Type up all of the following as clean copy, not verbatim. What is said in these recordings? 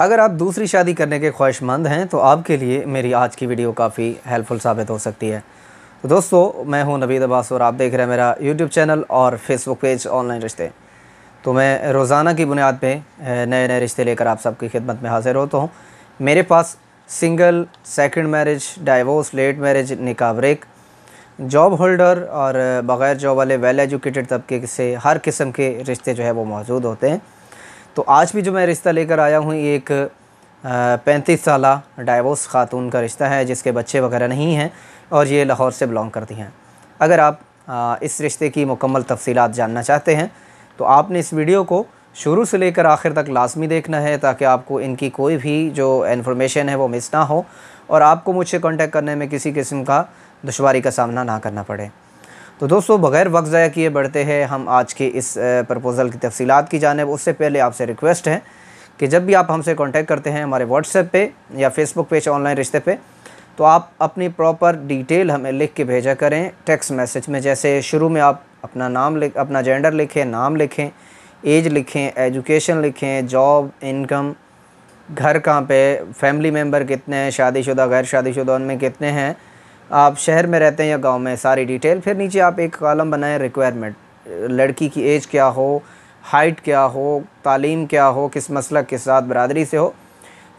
अगर आप दूसरी शादी करने के ख्वाहिशमंद हैं तो आपके लिए मेरी आज की वीडियो काफ़ी हेल्पफुल साबित हो सकती है। तो दोस्तों, मैं हूं नवीद अब्बास और आप देख रहे हैं मेरा यूट्यूब चैनल और फेसबुक पेज ऑनलाइन रिश्ते। तो मैं रोज़ाना की बुनियाद पे नए नए रिश्ते लेकर आप सबकी खिदमत में हाजिर होता हूं। मेरे पास single, second marriage, divorce, late marriage, निकाह ब्रेक, जॉब होल्डर और बग़ैर जॉब वाले, वेल एजुकेटेड तबके से हर किस्म के रिश्ते जो है वो मौजूद होते हैं। तो आज भी जो मैं रिश्ता लेकर आया हूँ ये एक 35 साला डाइवोर्स ख़ातून का रिश्ता है जिसके बच्चे वगैरह नहीं हैं और ये लाहौर से बिलोंग करती हैं। अगर आप इस रिश्ते की मुकम्मल तफसीलात जानना चाहते हैं तो आपने इस वीडियो को शुरू से लेकर आखिर तक लाजमी देखना है ताकि आपको इनकी कोई भी जो इन्फॉर्मेशन है वो मिस ना हो और आपको मुझसे कांटेक्ट करने में किसी किस्म का दुश्वारी का सामना ना करना पड़े। तो दोस्तों, बग़ैर वक्त ज़ाया किए बढ़ते हैं हम आज के इस प्रपोज़ल की तफसीलात की जानिब। उससे पहले आपसे रिक्वेस्ट है कि जब भी आप हमसे कांटेक्ट करते हैं हमारे व्हाट्सएप पे या फेसबुक पेज ऑनलाइन रिश्ते पे, तो आप अपनी प्रॉपर डिटेल हमें लिख के भेजा करें टेक्स्ट मैसेज में। जैसे शुरू में आप अपना नाम अपना जेंडर लिखें, नाम लिखें, एज लिखें, एजुकेशन लिखें, जॉब, इनकम, घर कहाँ पे, फैमिली मेम्बर कितने हैं, शादीशुदा, गैर शादीशुदा उनमें कितने हैं, आप शहर में रहते हैं या गांव में, सारी डिटेल। फिर नीचे आप एक कॉलम बनाएं रिक्वायरमेंट, लड़की की एज क्या हो, हाइट क्या हो, तालीम क्या हो, किस मसलक के साथ बरादरी से हो।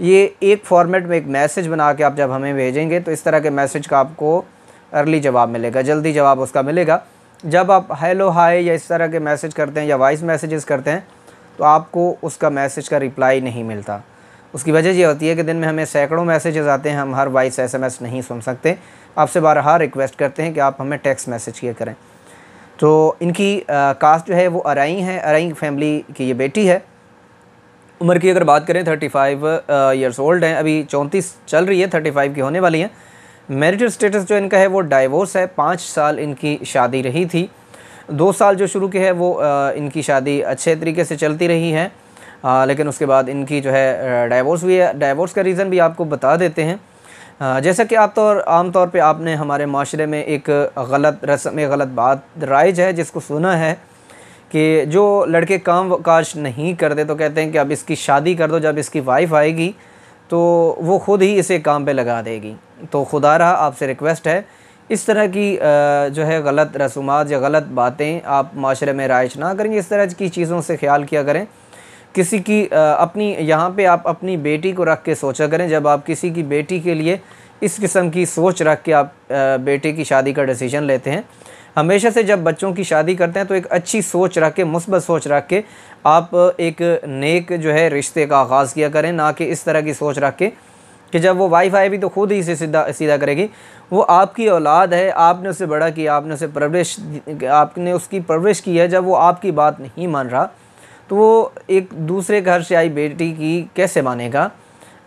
ये एक फॉर्मेट में एक मैसेज बना के आप जब हमें भेजेंगे तो इस तरह के मैसेज का आपको अर्ली जवाब मिलेगा, जल्दी जवाब उसका मिलेगा। जब आप हेलो, हाय या इस तरह के मैसेज करते हैं या वॉइस मैसेजेस करते हैं तो आपको उसका मैसेज का रिप्लाई नहीं मिलता। उसकी वजह ये होती है कि दिन में हमें सैकड़ों मैसेजेस आते हैं, हम हर वॉइस SMS नहीं सुन सकते। आपसे बारहा रिक्वेस्ट करते हैं कि आप हमें टेक्स्ट मैसेज किया करें। तो इनकी कास्ट जो है वो अराई है, अराई फैमिली की ये बेटी है। उम्र की अगर बात करें 35 ईयर्स ओल्ड हैं, अभी 34 चल रही है, 35 की होने वाली हैं। मैरिटल स्टेटस जो इनका है वो डाइवोर्स है। 5 साल इनकी शादी रही थी। 2 साल जो शुरू के है वो इनकी शादी अच्छे तरीके से चलती रही है, लेकिन उसके बाद इनकी जो है डाइवोर्स हुई है। डाइवोर्स का रीज़न भी आपको बता देते हैं। जैसा कि आम तौर पे आपने हमारे माशरे में एक गलत रस्म, एक गलत बात राइज है जिसको सुना है कि जो लड़के काम काज नहीं करते तो कहते हैं कि अब इसकी शादी कर दो, जब इसकी वाइफ आएगी तो वो ख़ुद ही इसे काम पे लगा देगी। तो खुदा रहा आपसे रिक्वेस्ट है इस तरह की जो है गलत रसूमात या गलत बातें आप माशरे में राइज ना करेंगे। इस तरह की चीज़ों से ख्याल किया करें। किसी की अपनी यहाँ पे आप अपनी बेटी को रख के सोचा करें। जब आप किसी की बेटी के लिए इस किस्म की सोच रख के आप बेटे की शादी का डिसीजन लेते हैं, हमेशा से जब बच्चों की शादी करते हैं तो एक अच्छी सोच रख के, मुस्बत सोच रख के आप एक नेक जो है रिश्ते का आगाज़ किया करें, ना कि इस तरह की सोच रख के कि जब वो वाइफ आएगी तो ख़ुद ही इसे सीधा करेगी। वो आपकी औलाद है, आपने उसे बड़ा किया, आपने उसकी परवरिश की है। जब वो आपकी बात नहीं मान रहा तो वो एक दूसरे घर से आई बेटी की कैसे मानेगा?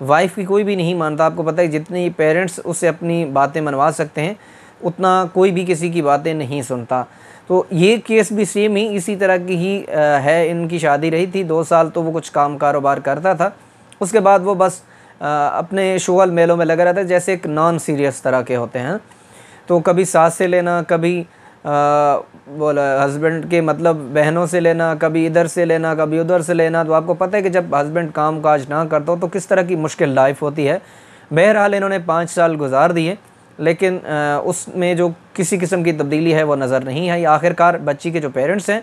वाइफ की कोई भी नहीं मानता। आपको पता है जितनी पेरेंट्स उससे अपनी बातें मनवा सकते हैं उतना कोई भी किसी की बातें नहीं सुनता। तो ये केस भी सेम ही इसी तरह की ही है। इनकी शादी रही थी 2 साल, तो वो कुछ काम कारोबार करता था। उसके बाद वो बस अपने शुगल मेलों में लगा रहता है, जैसे एक नॉन सीरियस तरह के होते हैं। तो कभी सास से लेना, कभी बोला हस्बैंड के मतलब बहनों से लेना, कभी इधर से लेना, कभी उधर से लेना। तो आपको पता है कि जब हस्बैंड काम काज ना करता हो तो किस तरह की मुश्किल लाइफ होती है। बहरहाल इन्होंने 5 साल गुजार दिए, लेकिन उसमें जो किसी किस्म की तब्दीली है वो नज़र नहीं आई। आखिरकार बच्ची के जो पेरेंट्स हैं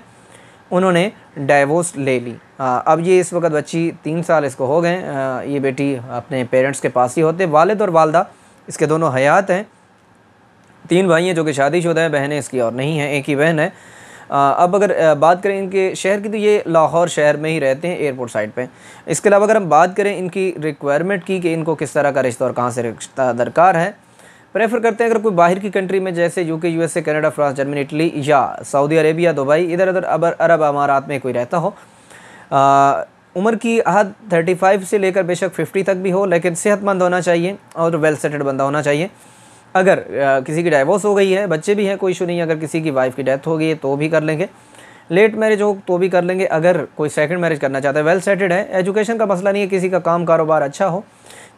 उन्होंने डाइवोर्स ले ली। अब ये इस वक्त बच्ची 3 साल इसको हो गए। ये बेटी अपने पेरेंट्स के पास ही होते। वालिद और वालदा इसके दोनों हयात हैं। 3 भाई हैं जो कि शादीशुदा हैं, बहनें इसकी और नहीं हैं, एक ही बहन है। अब अगर बात करें इनके शहर की तो ये लाहौर शहर में ही रहते हैं, एयरपोर्ट साइड पे। इसके अलावा अगर हम बात करें इनकी रिक्वायरमेंट की कि इनको किस तरह का रिश्ता और कहाँ से रिश्ता दरकार है, प्रेफर करते हैं अगर कोई बाहर की कंट्री में जैसे UK, USA, Canada, France, Germany, Italy या सऊदी अरेबिया, दुबई, इधर उधर अरब अमारात में कोई रहता हो। उम्र की हद 35 से लेकर बेशक 50 तक भी हो, लेकिन सेहतमंद होना चाहिए और वेल सेटल्ड बंदा होना चाहिए। अगर किसी की डाइवोर्स हो गई है, बच्चे भी हैं, कोई इशू नहीं है। अगर किसी की वाइफ की डेथ हो गई है तो भी कर लेंगे। लेट मैरिज हो तो भी कर लेंगे। अगर कोई सेकंड मैरिज करना चाहता है, वेल सेटल्ड है, एजुकेशन का मसला नहीं है, किसी का काम कारोबार अच्छा हो,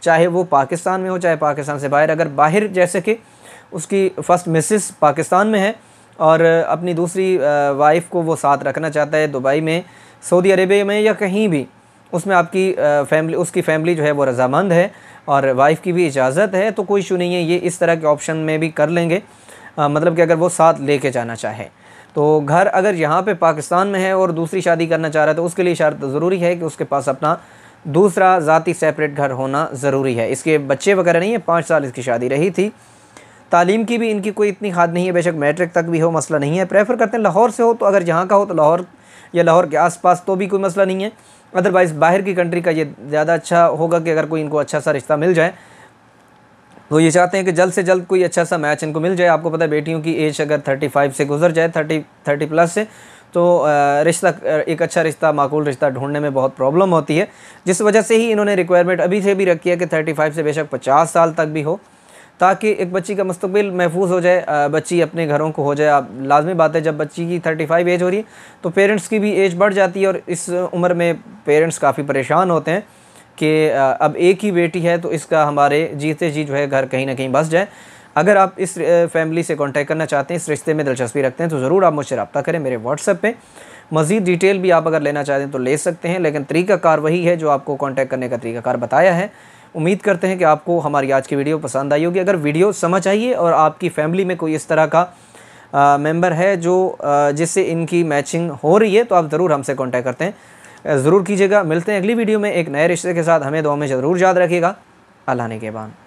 चाहे वो पाकिस्तान में हो चाहे पाकिस्तान से बाहर। अगर बाहर जैसे कि उसकी फर्स्ट मिसेस पाकिस्तान में है और अपनी दूसरी वाइफ को वो साथ रखना चाहता है दुबई में, सऊदी अरेबिया में या कहीं भी, उसमें आपकी फैमिली, उसकी फैमिली जो है वो रजामंद है और वाइफ की भी इजाज़त है, तो कोई इशू नहीं है, ये इस तरह के ऑप्शन में भी कर लेंगे। मतलब कि अगर वो साथ लेके जाना चाहे तो घर अगर यहाँ पे पाकिस्तान में है और दूसरी शादी करना चाह रहा है तो उसके लिए शर्त ज़रूरी है कि उसके पास अपना दूसरा ज़ाती सेपरेट घर होना ज़रूरी है। इसके बच्चे वगैरह नहीं है, 5 साल इसकी शादी रही थी। तालीम की भी इनकी कोई इतनी हद नहीं है, बेशक मैट्रिक तक भी हो मसला नहीं है। प्रेफर करते हैं लाहौर से हो, तो अगर यहाँ का हो तो लाहौर या लाहौर के आसपास तो भी कोई मसला नहीं है। अदरवाइज़ बाहर की कंट्री का ये ज़्यादा अच्छा होगा कि अगर कोई इनको अच्छा सा रिश्ता मिल जाए तो ये चाहते हैं कि जल्द से जल्द कोई अच्छा सा मैच इनको मिल जाए। आपको पता है बेटियों की एज अगर 35 से गुजर जाए, 30 प्लस से, तो रिश्ता, एक अच्छा रिश्ता, माकूल रिश्ता ढूंढने में बहुत प्रॉब्लम होती है। जिस वजह से ही इन्होंने रिक्वायरमेंट अभी से भी रखी है कि 35 से बेशक 50 साल तक भी हो, ताकि एक बच्ची का मुस्तकबिल महफूज हो जाए, बच्ची अपने घरों को हो जाए। अब लाजमी बात है जब बच्ची की 35 एज हो रही है तो पेरेंट्स की भी एज बढ़ जाती है और इस उम्र में पेरेंट्स काफ़ी परेशान होते हैं कि अब एक ही बेटी है तो इसका हमारे जीते जी जो है घर कहीं ना कहीं बस जाए। अगर आप इस फैमिली से कांटेक्ट करना चाहते हैं, इस रिश्ते में दिलचस्पी रखते हैं, तो ज़रूर आप मुझसे रब्ता करें मेरे व्हाट्सएप पे। मज़ीद डिटेल भी आप अगर लेना चाहते हैं तो ले सकते हैं, लेकिन तरीक़ाकार वही है जो आपको कांटेक्ट करने का तरीक़ाकार बताया है। उम्मीद करते हैं कि आपको हमारी आज की वीडियो पसंद आई होगी। अगर वीडियो समझ आइए और आपकी फ़ैमिली में कोई इस तरह का मेंबर है जो जिससे इनकी मैचिंग हो रही है तो आप ज़रूर हमसे कांटेक्ट करते हैं, ज़रूर कीजिएगा। मिलते हैं अगली वीडियो में एक नए रिश्ते के साथ। हमें दुआ में ज़रूर याद रखिएगा। अल्लाह ने के बाद।